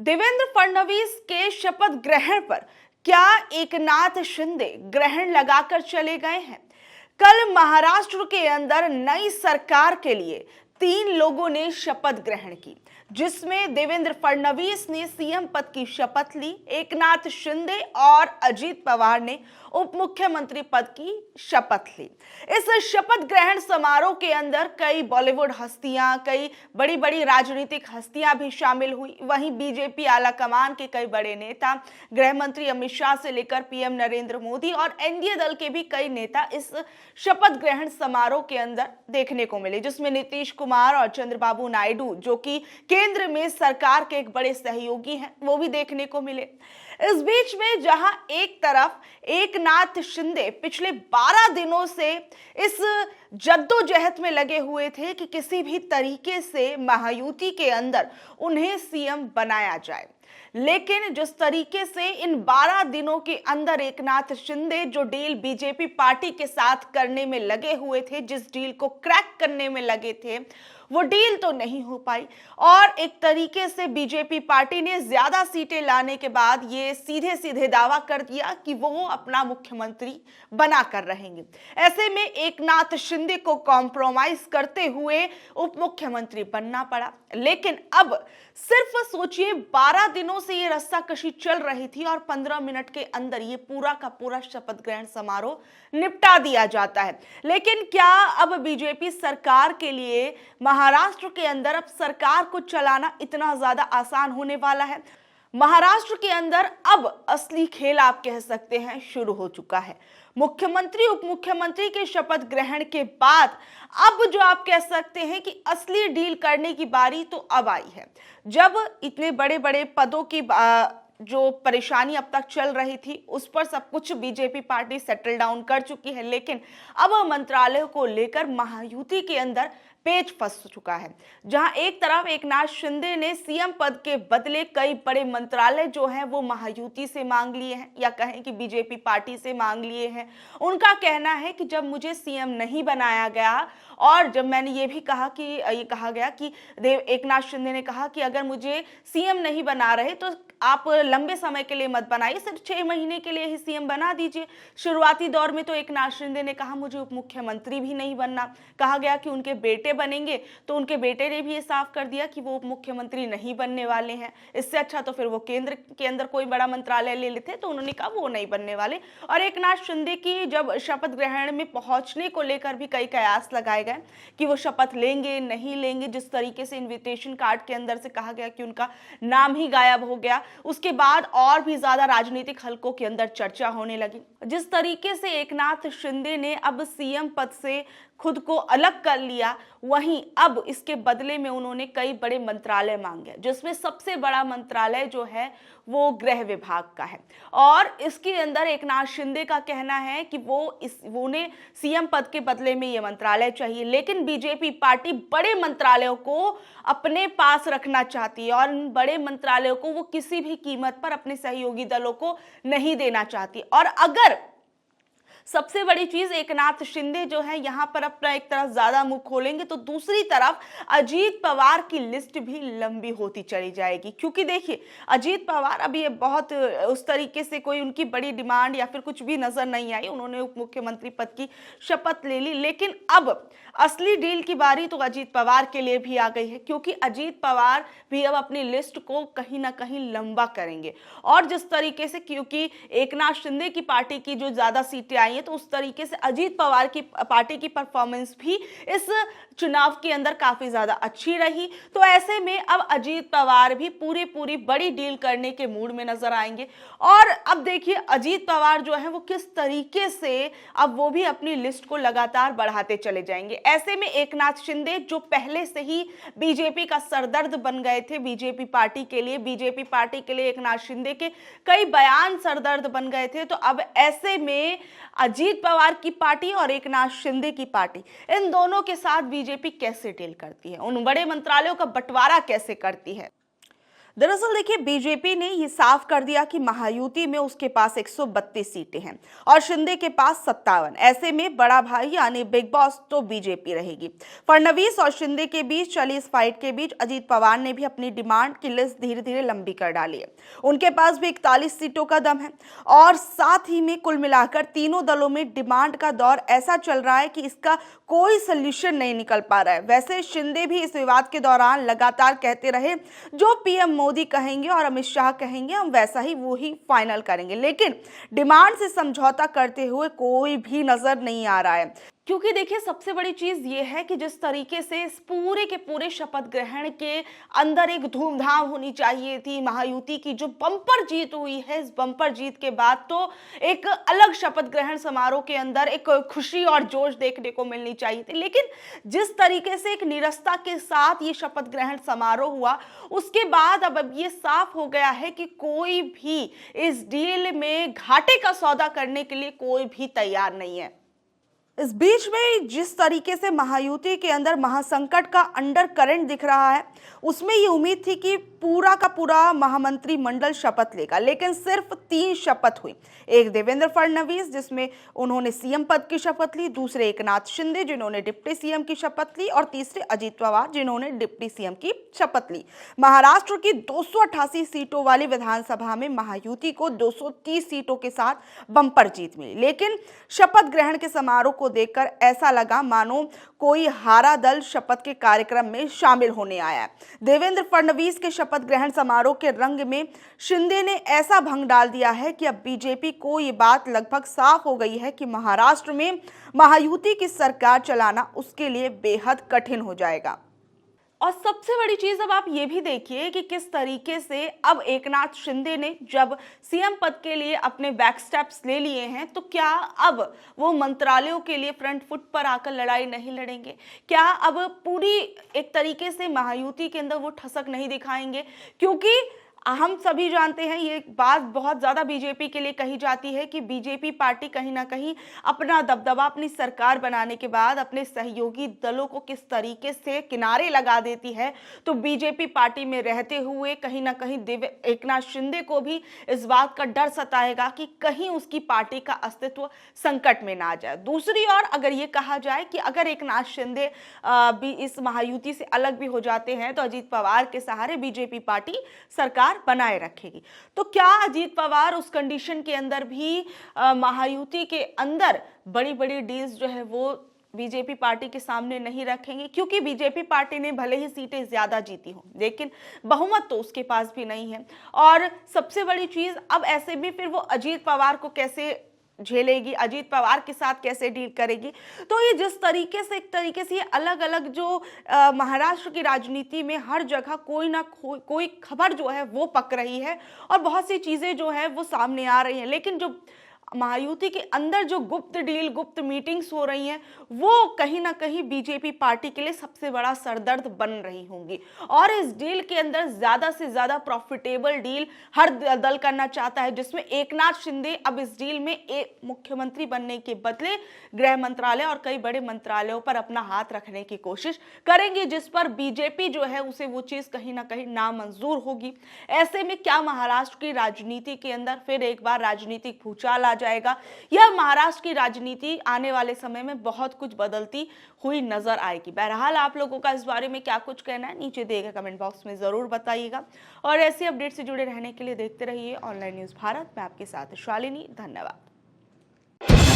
देवेंद्र फडणवीस के शपथ ग्रहण पर क्या एकनाथ शिंदे ग्रहण लगाकर चले गए हैं? कल महाराष्ट्र के अंदर नई सरकार के लिए 3 लोगों ने शपथ ग्रहण की, जिसमें देवेंद्र फडणवीस ने सीएम पद की शपथ ली, एकनाथ शिंदे और अजीत पवार ने उप मुख्यमंत्री पद की शपथ ली। इस शपथ ग्रहण समारोह के अंदर कई बॉलीवुड हस्तियां, कई बड़ी बड़ी राजनीतिक हस्तियां भी शामिल हुई। वहीं बीजेपी आलाकमान के कई बड़े नेता, गृह मंत्री अमित शाह से लेकर पीएम नरेंद्र मोदी और एनडीए दल के भी कई नेता इस शपथ ग्रहण समारोह के अंदर देखने को मिले, जिसमें नीतीश कुमार और चंद्रबाबू नायडू, जो कि केंद्र में सरकार के एक बड़े सहयोगी हैं, वो भी देखने को मिले। इस बीच में जहां एक तरफ एकनाथ शिंदे पिछले 12 दिनों से इस जद्दोजहद में लगे हुए थे कि किसी भी तरीके से महायुति के अंदर उन्हें सीएम बनाया जाए, लेकिन जिस तरीके से इन 12 दिनों के अंदर एकनाथ शिंदे जो डील बीजेपी पार्टी के साथ करने में लगे हुए थे, जिस डील को क्रैक करने में लगे थे, वो डील तो नहीं हो पाई और एक तरीके से बीजेपी पार्टी ने ज्यादा सीटें लाने के बाद ये सीधे सीधे दावा कर दिया कि वो अपना मुख्यमंत्री बनाकर रहेंगे। ऐसे में एकनाथ शिंदे को कॉम्प्रोमाइज करते हुए उप मुख्यमंत्री बनना पड़ा। लेकिन अब सिर्फ सोचिए, 12 दिनों से ये रस्साकशी चल रही थी और 15 मिनट के अंदर ये पूरा का पूरा शपथ ग्रहण समारोह निपटा दिया जाता है। लेकिन क्या अब बीजेपी सरकार के लिए महाराष्ट्र के अंदर अब सरकार को चलाना इतना ज्यादा आसान होने वाला है? महाराष्ट्र के अंदर अब असली खेल आप कह सकते हैं शुरू हो चुका है। मुख्यमंत्री उप मुख्यमंत्री के शपथ ग्रहण के बाद अब जो आप कह सकते हैं कि असली डील करने की बारी तो अब आई है। जब इतने बड़े बड़े पदों की जो परेशानी अब तक चल रही थी, उस पर सब कुछ बीजेपी पार्टी सेटल डाउन कर चुकी है, लेकिन अब मंत्रालयों को लेकर महायुति के अंदर पेच फंस चुका है। जहां एक तरफ एकनाथ शिंदे ने सीएम पद के बदले कई बड़े मंत्रालय जो हैं वो महायुति से मांग लिए हैं, या कहें कि बीजेपी पार्टी से मांग लिए हैं। उनका कहना है कि जब मुझे सीएम नहीं बनाया गया और जब मैंने ये भी कहा कि ये कहा गया कि एकनाथ शिंदे ने कहा कि अगर मुझे सीएम नहीं बना रहे तो आप लंबे समय के लिए मत बनाइए, सिर्फ 6 महीने के लिए ही सीएम बना दीजिए। शुरुआती दौर में तो एकनाथ शिंदे ने कहा मुझे उप मुख्यमंत्री भी नहीं बनना। कहा गया कि उनके बेटे बनेंगे, तो उनके बेटे ने भी ये साफ कर दिया कि वो उप मुख्यमंत्री नहीं बनने वाले हैं। इससे अच्छा तो फिर वो केंद्र के अंदर कोई बड़ा मंत्रालय ले लेते, तो उन्होंने कहा वो नहीं बनने वाले। और एकनाथ शिंदे की जब शपथ ग्रहण में पहुंचने को लेकर भी कई कयास लगाए गए कि वो शपथ लेंगे नहीं लेंगे। जिस तरीके से इन्विटेशन कार्ड के अंदर से कहा गया कि उनका नाम ही गायब हो गया, उसके बाद और भी ज्यादा राजनीतिक हलकों के अंदर चर्चा होने लगी। जिस तरीके से एकनाथ शिंदे ने अब सीएम पद से खुद को अलग कर लिया, वहीं अब इसके बदले में उन्होंने कई बड़े मंत्रालय मांगे, जिसमें सबसे बड़ा मंत्रालय जो है वो गृह विभाग का है। और इसके अंदर एकनाथ शिंदे का कहना है कि वो ने सीएम पद के बदले में ये मंत्रालय चाहिए, लेकिन बीजेपी पार्टी बड़े मंत्रालयों को अपने पास रखना चाहती है और इन बड़े मंत्रालयों को वो किसी भी कीमत पर अपने सहयोगी दलों को नहीं देना चाहती। और अगर सबसे बड़ी चीज, एकनाथ शिंदे जो है यहाँ पर अपना एक तरफ ज्यादा मुंह खोलेंगे तो दूसरी तरफ अजीत पवार की लिस्ट भी लंबी होती चली जाएगी। क्योंकि देखिए, अजीत पवार अभी बहुत उस तरीके से कोई उनकी बड़ी डिमांड या फिर कुछ भी नजर नहीं आई। उन्होंने उप मुख्यमंत्री पद की शपथ ले ली, लेकिन अब असली डील की बारी तो अजीत पवार के लिए भी आ गई है, क्योंकि अजीत पवार भी अब अपनी लिस्ट को कहीं ना कहीं लंबा करेंगे। और जिस तरीके से, क्योंकि एकनाथ शिंदे की पार्टी की जो ज्यादा सीटें आई हैं, तो उस तरीके से अजीत पवार की पार्टी की परफॉर्मेंस भी इस चुनाव के अंदर काफी ज्यादा अच्छी रही। तो ऐसे में अब अजीत पवार भी पूरी बड़ी डील करने के मूड में नजर आएंगे। और अब देखिए, अजीत पवार जो है वो किस तरीके से अब वो भी अपनी लिस्ट को लगातार बढ़ाते चले जाएंगे। ऐसे में एकनाथ शिंदे जो पहले से ही बीजेपी का सरदर्द बन गए थे बीजेपी पार्टी के लिए एकनाथ शिंदे के कई बयान सरदर्द बन गए थे, तो अब ऐसे में अजीत पवार की पार्टी और एकनाथ शिंदे की पार्टी, इन दोनों के साथ बीजेपी कैसे डील करती है, उन बड़े मंत्रालयों का बंटवारा कैसे करती है। दरअसल देखिए, बीजेपी ने ये साफ कर दिया कि महायुति में उसके पास 132 सीटें हैं और शिंदे के पास 57। ऐसे में बड़ा भाई यानी बिग बॉस तो बीजेपी रहेगी। फडणवीस और शिंदे के बीच चली इस फाइट के बीच अजीत पवार ने भी अपनी डिमांड की लिस्ट धीरे धीरे लंबी कर डाली है। उनके पास भी 41 सीटों का दम है और साथ ही में कुल मिलाकर तीनों दलों में डिमांड का दौर ऐसा चल रहा है कि इसका कोई सोल्यूशन नहीं निकल पा रहा है। वैसे शिंदे भी इस विवाद के दौरान लगातार कहते रहे, जो पीएम मोदी कहेंगे और अमित शाह कहेंगे हम वैसा ही वो ही फाइनल करेंगे, लेकिन डिमांड से समझौता करते हुए कोई भी नजर नहीं आ रहा है। क्योंकि देखिए, सबसे बड़ी चीज ये है कि जिस तरीके से इस पूरे के पूरे शपथ ग्रहण के अंदर एक धूमधाम होनी चाहिए थी, महायुति की जो बम्पर जीत हुई है, इस बम्पर जीत के बाद तो एक अलग शपथ ग्रहण समारोह के अंदर एक खुशी और जोश देखने को मिलनी चाहिए थी, लेकिन जिस तरीके से एक निरस्ता के साथ ये शपथ ग्रहण समारोह हुआ, उसके बाद अब ये साफ हो गया है कि कोई भी इस डील में घाटे का सौदा करने के लिए कोई भी तैयार नहीं है। इस बीच में जिस तरीके से महायुति के अंदर महासंकट का अंडर करंट दिख रहा है, उसमें ये उम्मीद थी कि पूरा का पूरा महामंत्री मंडल शपथ लेगा, लेकिन सिर्फ 3 शपथ हुई। एक देवेंद्र फडणवीस जिसमें उन्होंने सीएम पद की शपथ ली, दूसरे एकनाथ शिंदे जिन्होंने डिप्टी सीएम की शपथ ली और तीसरे अजीत पवार जिन्होंने डिप्टी सीएम की शपथ ली। महाराष्ट्र की 288 सीटों वाली विधानसभा में महायुति को 230 सीटों के साथ बम्पर जीत मिली, लेकिन शपथ ग्रहण के समारोह को देखकर ऐसा लगा मानो कोई हारा दल शपथ के कार्यक्रम में शामिल होने आया है। देवेंद्र फडणवीस के शपथ ग्रहण समारोह के रंग में शिंदे ने ऐसा भंग डाल दिया है कि अब बीजेपी को ये बात लगभग साफ हो गई है कि महाराष्ट्र में महायुति की सरकार चलाना उसके लिए बेहद कठिन हो जाएगा। और सबसे बड़ी चीज अब आप ये भी देखिए कि किस तरीके से अब एकनाथ शिंदे ने जब सीएम पद के लिए अपने बैक स्टेप्स ले लिए हैं, तो क्या अब वो मंत्रालयों के लिए फ्रंट फुट पर आकर लड़ाई नहीं लड़ेंगे? क्या अब पूरी एक तरीके से महायुति के अंदर वो ठसक नहीं दिखाएंगे? क्योंकि हम सभी जानते हैं, ये बात बहुत ज़्यादा बीजेपी के लिए कही जाती है कि बीजेपी पार्टी कहीं ना कहीं अपना दबदबा अपनी सरकार बनाने के बाद अपने सहयोगी दलों को किस तरीके से किनारे लगा देती है। तो बीजेपी पार्टी में रहते हुए कहीं ना कहीं एकनाथ शिंदे को भी इस बात का डर सताएगा कि कहीं उसकी पार्टी का अस्तित्व संकट में ना आ जाए। दूसरी ओर अगर ये कहा जाए कि अगर एकनाथ शिंदे भी इस महायुति से अलग भी हो जाते हैं, तो अजीत पवार के सहारे बीजेपी पार्टी सरकार बनाए रखेगी। तो क्या अजीत पवार उस कंडीशन के अंदर भी महायुति के अंदर बड़ी बड़ी डील्स जो है वो बीजेपी पार्टी के सामने नहीं रखेंगे? क्योंकि बीजेपी पार्टी ने भले ही सीटें ज्यादा जीती हों, लेकिन बहुमत तो उसके पास भी नहीं है। और सबसे बड़ी चीज, अब ऐसे भी फिर वो अजीत पवार को कैसे झेलेगी, अजीत पवार के साथ कैसे डील करेगी? तो ये जिस तरीके से एक तरीके से अलग अलग जो महाराष्ट्र की राजनीति में हर जगह कोई ना कोई खबर जो है वो पक रही है और बहुत सी चीजें जो है वो सामने आ रही हैं, लेकिन जो महायुति के अंदर जो गुप्त डील, गुप्त मीटिंग्स हो रही हैं, वो कहीं ना कहीं बीजेपी पार्टी के लिए सबसे बड़ा सरदर्द बन रही होंगी। और इस डील के अंदर ज्यादा से ज्यादा प्रॉफिटेबल डील हर दल करना चाहता है, जिसमें एकनाथ शिंदे अब इस डील में एक मुख्यमंत्री बनने के बदले गृह मंत्रालय और कई बड़े मंत्रालयों पर अपना हाथ रखने की कोशिश करेंगे, जिस पर बीजेपी जो है उसे वो चीज कहीं ना कहीं नामंजूर होगी। ऐसे में क्या महाराष्ट्र की राजनीति के अंदर फिर एक बार राजनीतिक भूचाल आ जाएगा, या महाराष्ट्र की राजनीति आने वाले समय में बहुत कुछ बदलती हुई नजर आएगी? बहरहाल आप लोगों का इस बारे में क्या कुछ कहना है, नीचे दिए गए कमेंट बॉक्स में जरूर बताइएगा। और ऐसी अपडेट से जुड़े रहने के लिए देखते रहिए ऑनलाइन न्यूज भारत। मैं आपके साथ शालिनी, धन्यवाद।